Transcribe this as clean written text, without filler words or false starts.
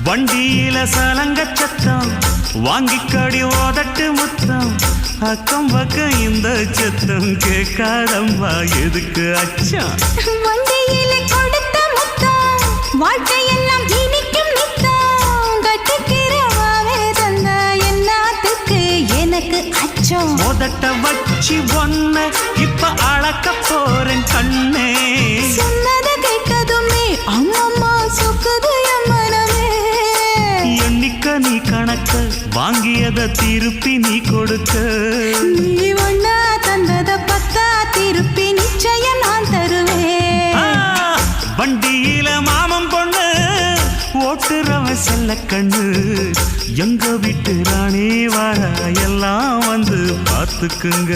வண்டியில சலங்க சத்தம் வாங்கிக்கடி ஓதட்டு முத்தம் அக்கம் பக்கம் இந்த சத்தம் கேட்காதம்மா எதுக்கு அச்சம் வண்டியில கொடுத்த முத்தம் வாழ்க்கையெல்லாம் இனிக்கும் நித்தம் கட்டுக்கிறவாவே தந்த எல்லாத்துக்கு எனக்கு அச்சம் ஓதட்ட வச்சு ஒன்ன இப்ப அளக்க போறேன் கண்ணே சொன்னத கேட்டதுமே அம்மம்மா சொக்குது என் மனமே எண்ணிக்க நீ கணக்க வாங்கியத திருப்பி நீ கொடுக்க நீ ஒன்னா தந்தத பத்தா திருப்பி நிச்சயம் நான் தருவேன் வண்டியில மாமன் பொண்ணு ஓட்டுறவன் செல்ல கண்ணு எங்க வீட்டு ராணி வார எல்லாம் வந்து பார்த்துக்குங்க